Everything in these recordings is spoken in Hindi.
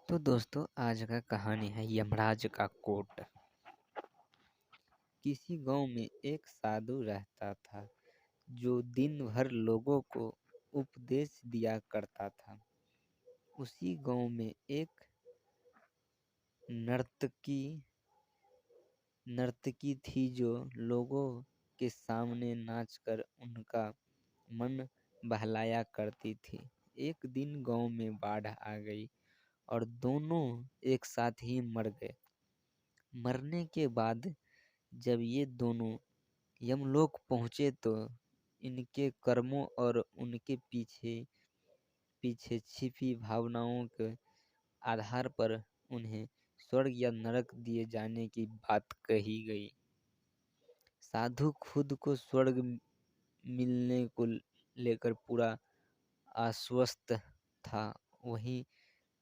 तो दोस्तों आज का कहानी है यमराज का कोट। किसी गांव में एक साधु रहता था जो दिन भर लोगों को उपदेश दिया करता था। उसी गांव में एक नर्तकी नर्तकी थी जो लोगों के सामने नाचकर उनका मन बहलाया करती थी। एक दिन गांव में बाढ़ आ गई और दोनों एक साथ ही मर गए। मरने के बाद जब ये दोनों यमलोक पहुँचे तो इनके कर्मों और उनके पीछे पीछे छिपी भावनाओं के आधार पर उन्हें स्वर्ग या नरक दिए जाने की बात कही गई। साधु खुद को स्वर्ग मिलने को लेकर पूरा आश्वस्त था। वहीं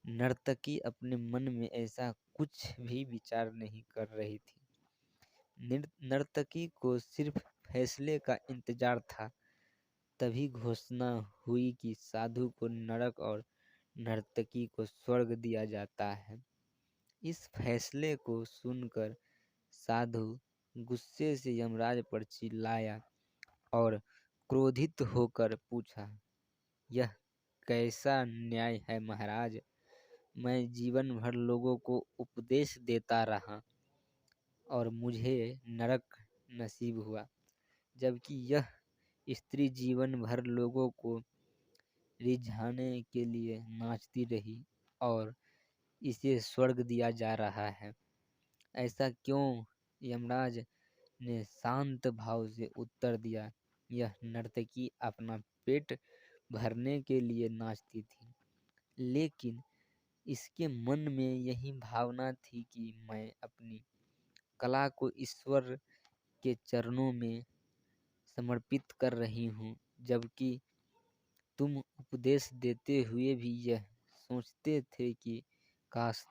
नर्तकी अपने मन में ऐसा कुछ भी विचार नहीं कर रही थी। नर्तकी को सिर्फ फैसले का इंतजार था। तभी घोषणा हुई कि साधु को नरक और नर्तकी को स्वर्ग दिया जाता है। इस फैसले को सुनकर साधु गुस्से से यमराज पर चिल्लाया और क्रोधित होकर पूछा, यह कैसा न्याय है महाराज? मैं जीवन भर लोगों को उपदेश देता रहा और मुझे नरक नसीब हुआ, जबकि यह स्त्री जीवन भर लोगों को रिझाने के लिए नाचती रही और इसे स्वर्ग दिया जा रहा है। ऐसा क्यों? यमराज ने शांत भाव से उत्तर दिया, यह नर्तकी अपना पेट भरने के लिए नाचती थी, लेकिन इसके मन में यही भावना थी कि मैं अपनी कला को ईश्वर के चरणों में समर्पित कर रही हूँ। जबकि तुम उपदेश देते हुए भी यह सोचते थे कि काश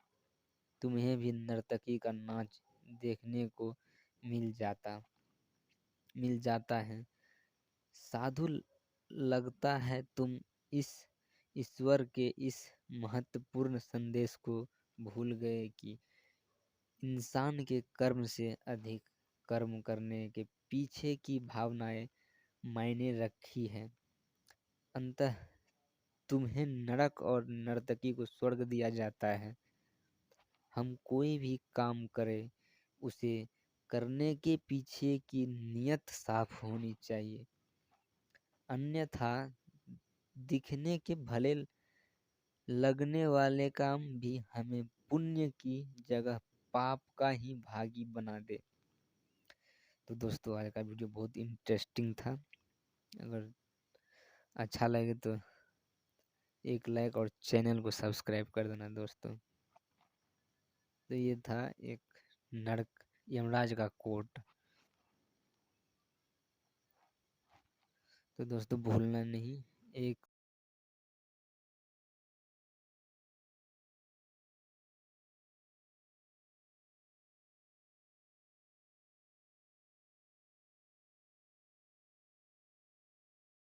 तुम्हें भी नर्तकी का नाच देखने को मिल जाता है। साधु, लगता है तुम इस ईश्वर के इस महत्वपूर्ण संदेश को भूल गए कि इंसान के कर्म से अधिक कर्म करने के पीछे की भावनाएं मायने रखी है। अंततः तुम्हें नरक और नर्तकी को स्वर्ग दिया जाता है। हम कोई भी काम करें, उसे करने के पीछे की नीयत साफ होनी चाहिए, अन्यथा दिखने के भले लगने वाले काम भी हमें पुण्य की जगह पाप का ही भागी बना दे। तो दोस्तों आज का वीडियो बहुत इंटरेस्टिंग था। अगर अच्छा लगे तो एक लाइक और चैनल को सब्सक्राइब कर देना दोस्तों। तो ये था एक नरक यमराज का कोट। तो दोस्तों भूलना नहीं, एक